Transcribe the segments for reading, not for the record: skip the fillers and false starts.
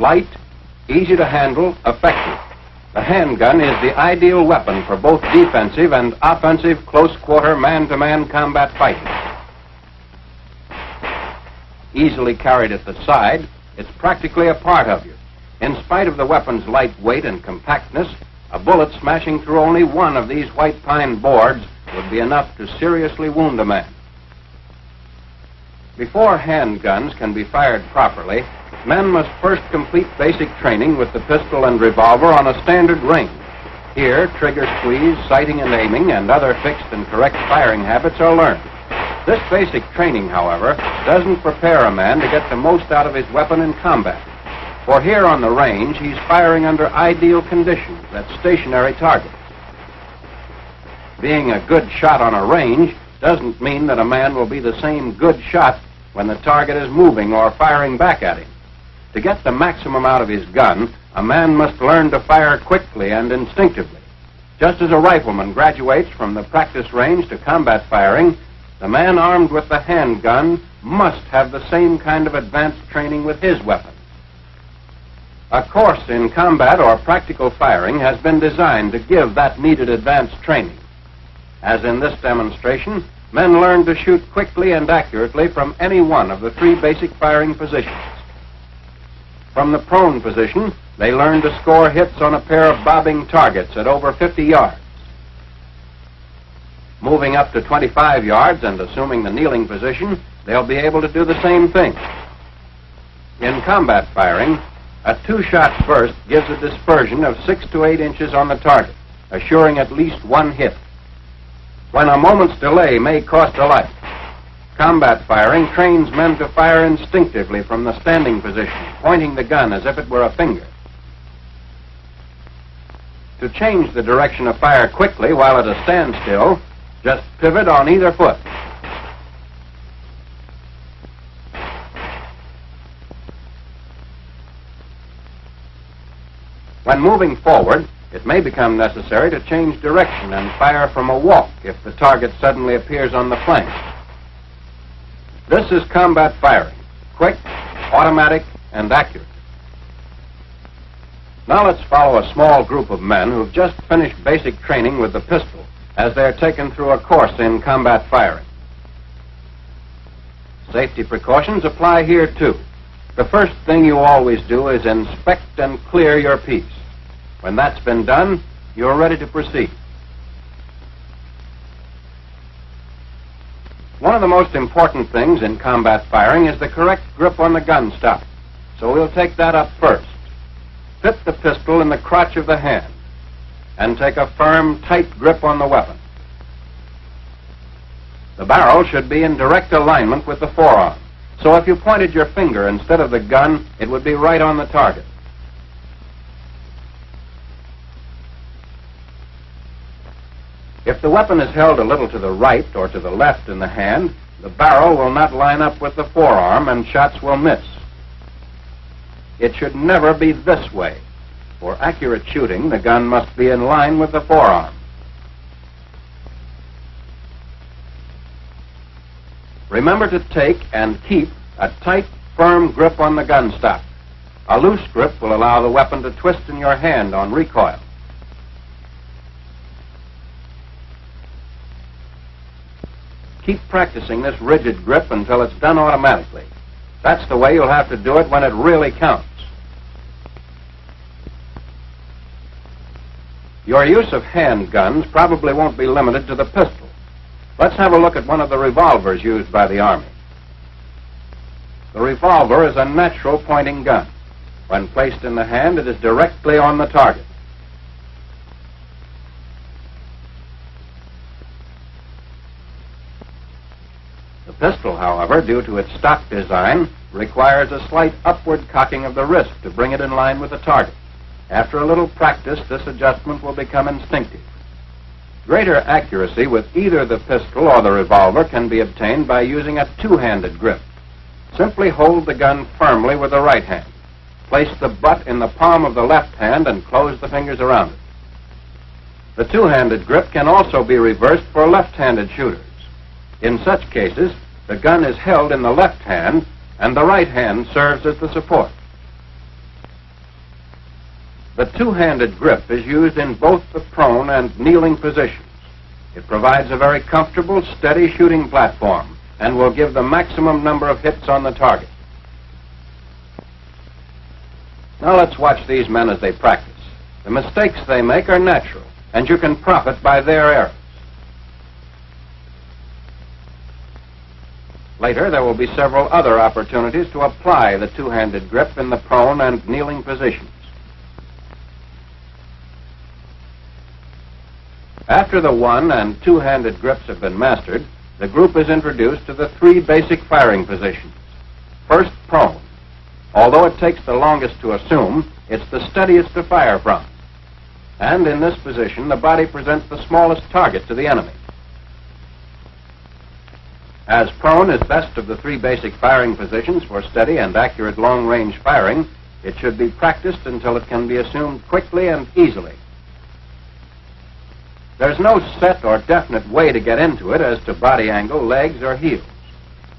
light, easy to handle, effective. The handgun is the ideal weapon for both defensive and offensive close-quarter man-to-man combat fighting. Easily carried at the side, it's practically a part of you. In spite of the weapon's light weight and compactness, a bullet smashing through only one of these white pine boards would be enough to seriously wound a man. Before handguns can be fired properly, men must first complete basic training with the pistol and revolver on a standard range. Here, trigger squeeze, sighting and aiming, and other fixed and correct firing habits are learned. This basic training, however, doesn't prepare a man to get the most out of his weapon in combat. For here on the range, he's firing under ideal conditions at stationary targets. Being a good shot on a range doesn't mean that a man will be the same good shot when the target is moving or firing back at him. To get the maximum out of his gun, a man must learn to fire quickly and instinctively. Just as a rifleman graduates from the practice range to combat firing, the man armed with the handgun must have the same kind of advanced training with his weapon. A course in combat or practical firing has been designed to give that needed advanced training. As in this demonstration, men learn to shoot quickly and accurately from any one of the three basic firing positions. From the prone position, they learn to score hits on a pair of bobbing targets at over 50 yards. Moving up to 25 yards and assuming the kneeling position, they'll be able to do the same thing. In combat firing, a two-shot burst gives a dispersion of 6 to 8 inches on the target, assuring at least one hit. When a moment's delay may cost a life, combat firing trains men to fire instinctively from the standing position, pointing the gun as if it were a finger. To change the direction of fire quickly while at a standstill, just pivot on either foot. When moving forward, it may become necessary to change direction and fire from a walk if the target suddenly appears on the flank. This is combat firing, quick, automatic, and accurate. Now let's follow a small group of men who've just finished basic training with the pistol as they're taken through a course in combat firing. Safety precautions apply here too. The first thing you always do is inspect and clear your piece. When that's been done, you're ready to proceed. One of the most important things in combat firing is the correct grip on the gun stock. So we'll take that up first. Fit the pistol in the crotch of the hand and take a firm, tight grip on the weapon. The barrel should be in direct alignment with the forearm. So if you pointed your finger instead of the gun, it would be right on the target. If the weapon is held a little to the right or to the left in the hand, the barrel will not line up with the forearm and shots will miss. It should never be this way. For accurate shooting, the gun must be in line with the forearm. Remember to take and keep a tight, firm grip on the gun stock. A loose grip will allow the weapon to twist in your hand on recoil. Keep practicing this rigid grip until it's done automatically. That's the way you'll have to do it when it really counts. Your use of handguns probably won't be limited to the pistol. Let's have a look at one of the revolvers used by the Army. The revolver is a natural pointing gun. When placed in the hand, it is directly on the target. The pistol, however, due to its stock design, requires a slight upward cocking of the wrist to bring it in line with the target. After a little practice, this adjustment will become instinctive. Greater accuracy with either the pistol or the revolver can be obtained by using a two-handed grip. Simply hold the gun firmly with the right hand. Place the butt in the palm of the left hand and close the fingers around it. The two-handed grip can also be reversed for left-handed shooters. In such cases, the gun is held in the left hand and the right hand serves as the support. The two-handed grip is used in both the prone and kneeling positions. It provides a very comfortable, steady shooting platform and will give the maximum number of hits on the target. Now let's watch these men as they practice. The mistakes they make are natural, and you can profit by their errors. Later, there will be several other opportunities to apply the two-handed grip in the prone and kneeling positions. After the one- and two-handed grips have been mastered, the group is introduced to the three basic firing positions. First, prone. Although it takes the longest to assume, it's the steadiest to fire from. And in this position, the body presents the smallest target to the enemy. As prone is best of the three basic firing positions for steady and accurate long-range firing, it should be practiced until it can be assumed quickly and easily. There's no set or definite way to get into it as to body angle, legs, or heels.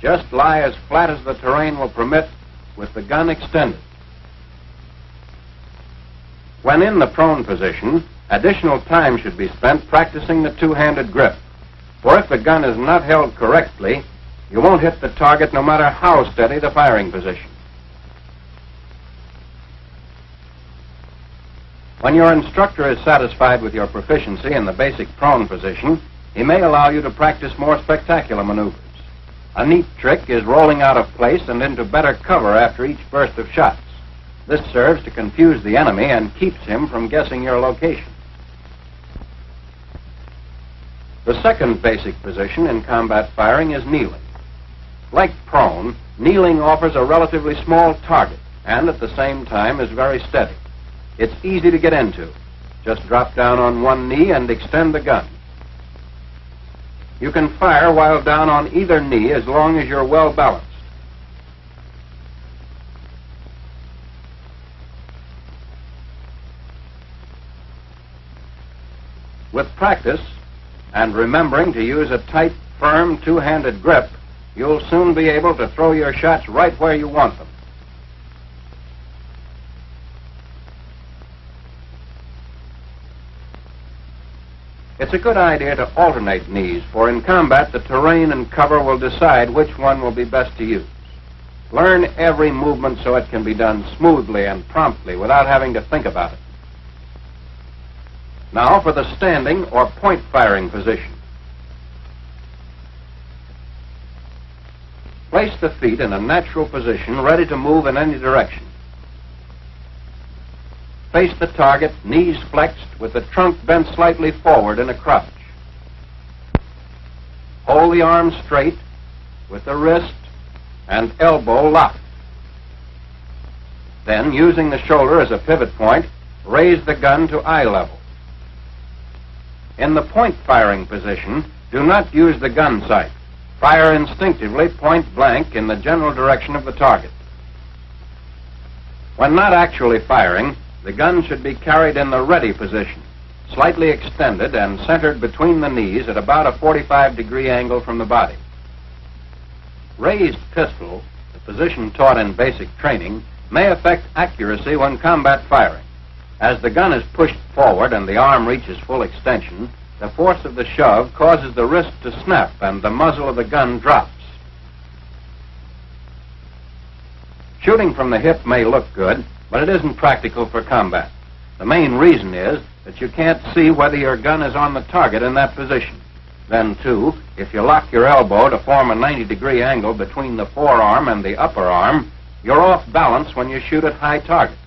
Just lie as flat as the terrain will permit with the gun extended. When in the prone position, additional time should be spent practicing the two-handed grip. For if the gun is not held correctly, you won't hit the target no matter how steady the firing position. When your instructor is satisfied with your proficiency in the basic prone position, he may allow you to practice more spectacular maneuvers. A neat trick is rolling out of place and into better cover after each burst of shots. This serves to confuse the enemy and keeps him from guessing your location. The second basic position in combat firing is kneeling. Like prone, kneeling offers a relatively small target and at the same time is very steady. It's easy to get into. Just drop down on one knee and extend the gun. You can fire while down on either knee as long as you're well balanced. With practice, and remembering to use a tight, firm, two-handed grip, you'll soon be able to throw your shots right where you want them. It's a good idea to alternate knees, for in combat, the terrain and cover will decide which one will be best to use. Learn every movement so it can be done smoothly and promptly without having to think about it. Now for the standing or point firing position. Place the feet in a natural position, ready to move in any direction. Face the target, knees flexed, with the trunk bent slightly forward in a crouch. Hold the arm straight, with the wrist and elbow locked. Then, using the shoulder as a pivot point, raise the gun to eye level. In the point firing position, do not use the gun sight. Fire instinctively, point blank, in the general direction of the target. When not actually firing, the gun should be carried in the ready position, slightly extended and centered between the knees at about a 45-degree angle from the body. Raised pistol, the position taught in basic training, may affect accuracy when combat firing. As the gun is pushed forward and the arm reaches full extension, the force of the shove causes the wrist to snap and the muzzle of the gun drops. Shooting from the hip may look good, but it isn't practical for combat. The main reason is that you can't see whether your gun is on the target in that position. Then, too, if you lock your elbow to form a 90-degree angle between the forearm and the upper arm, you're off balance when you shoot at high targets.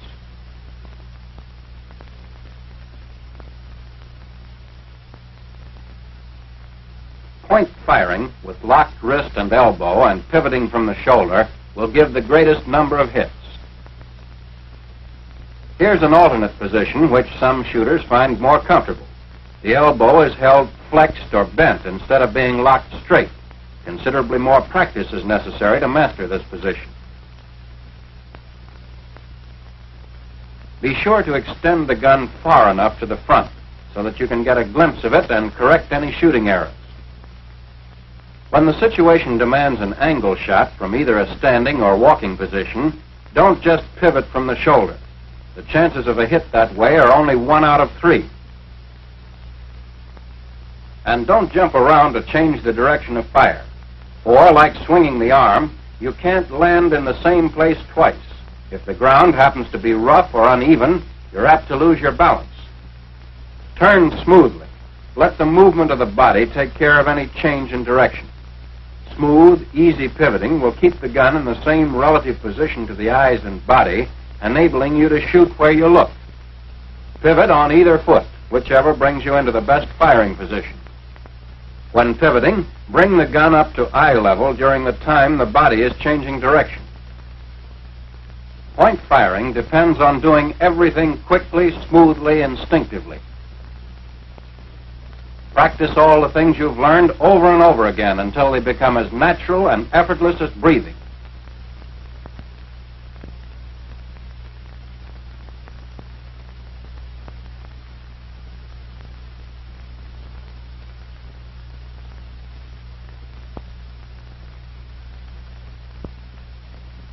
Point firing with locked wrist and elbow and pivoting from the shoulder will give the greatest number of hits. Here's an alternate position which some shooters find more comfortable. The elbow is held flexed or bent instead of being locked straight. Considerably more practice is necessary to master this position. Be sure to extend the gun far enough to the front so that you can get a glimpse of it and correct any shooting errors. When the situation demands an angle shot from either a standing or walking position, don't just pivot from the shoulder. The chances of a hit that way are only 1 out of 3. And don't jump around to change the direction of fire. Or, like swinging the arm, you can't land in the same place twice. If the ground happens to be rough or uneven, you're apt to lose your balance. Turn smoothly. Let the movement of the body take care of any change in direction. Smooth, easy pivoting will keep the gun in the same relative position to the eyes and body, enabling you to shoot where you look. Pivot on either foot, whichever brings you into the best firing position. When pivoting, bring the gun up to eye level during the time the body is changing direction. Point firing depends on doing everything quickly, smoothly, instinctively. Practice all the things you've learned over and over again until they become as natural and effortless as breathing.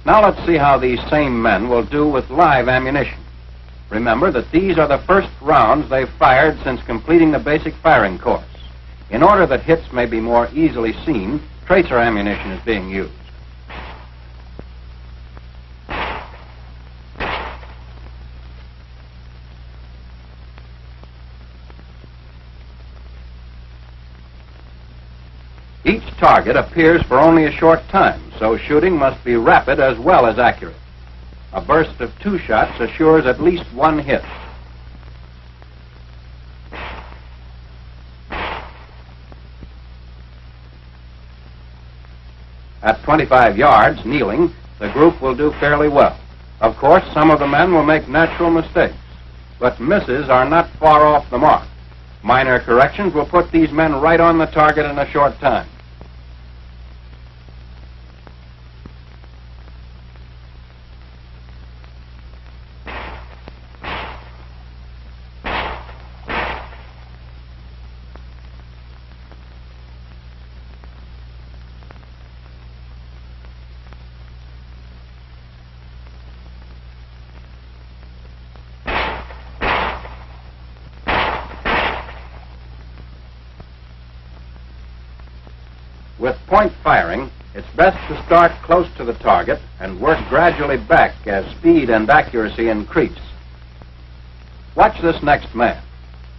Now let's see how these same men will do with live ammunition. Remember that these are the first rounds they've fired since completing the basic firing course. In order that hits may be more easily seen, tracer ammunition is being used. Each target appears for only a short time, so shooting must be rapid as well as accurate. A burst of 2 shots assures at least 1 hit. At 25 yards, kneeling, the group will do fairly well. Of course, some of the men will make natural mistakes, but misses are not far off the mark. Minor corrections will put these men right on the target in a short time. With point firing, it's best to start close to the target and work gradually back as speed and accuracy increase. Watch this next man.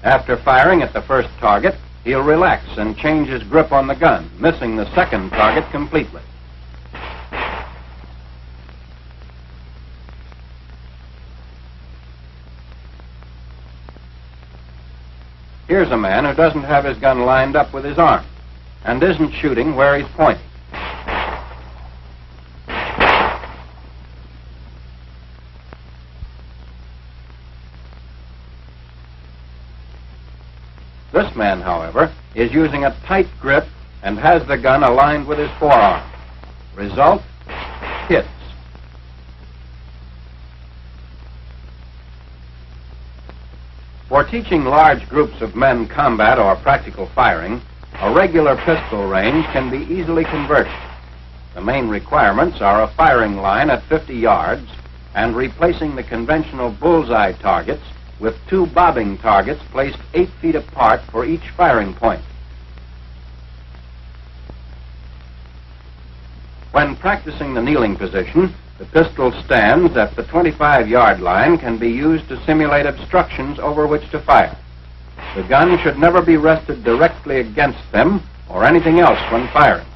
After firing at the first target, he'll relax and change his grip on the gun, missing the second target completely. Here's a man who doesn't have his gun lined up with his arm and isn't shooting where he's pointing. This man, however, is using a tight grip and has the gun aligned with his forearm. Result, hits. For teaching large groups of men combat or practical firing, a regular pistol range can be easily converted. The main requirements are a firing line at 50 yards and replacing the conventional bullseye targets with 2 bobbing targets placed 8 feet apart for each firing point. When practicing the kneeling position, the pistol stands at the 25-yard line can be used to simulate obstructions over which to fire. The gun should never be rested directly against them or anything else when firing.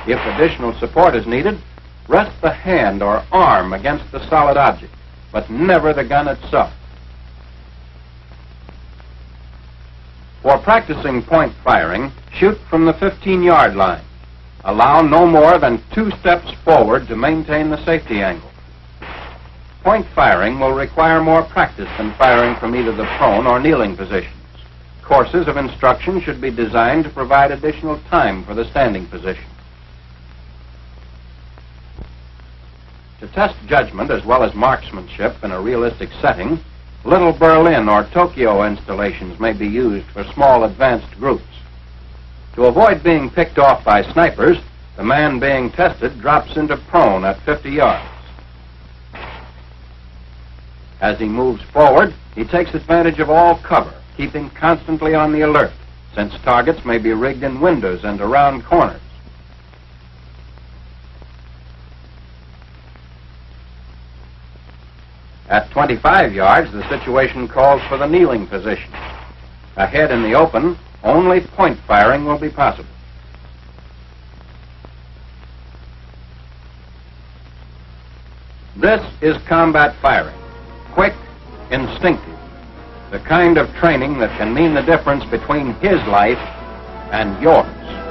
If additional support is needed, rest the hand or arm against the solid object, but never the gun itself. For practicing point firing, shoot from the 15-yard line. Allow no more than 2 steps forward to maintain the safety angle. Point firing will require more practice than firing from either the prone or kneeling positions. Courses of instruction should be designed to provide additional time for the standing position. To test judgment as well as marksmanship in a realistic setting, little Berlin or Tokyo installations may be used for small advanced groups. To avoid being picked off by snipers, the man being tested drops into prone at 50 yards. As he moves forward, he takes advantage of all cover, keeping constantly on the alert, since targets may be rigged in windows and around corners. At 25 yards, the situation calls for the kneeling position. Ahead in the open, only point firing will be possible. This is combat firing, quick, instinctive, the kind of training that can mean the difference between his life and yours.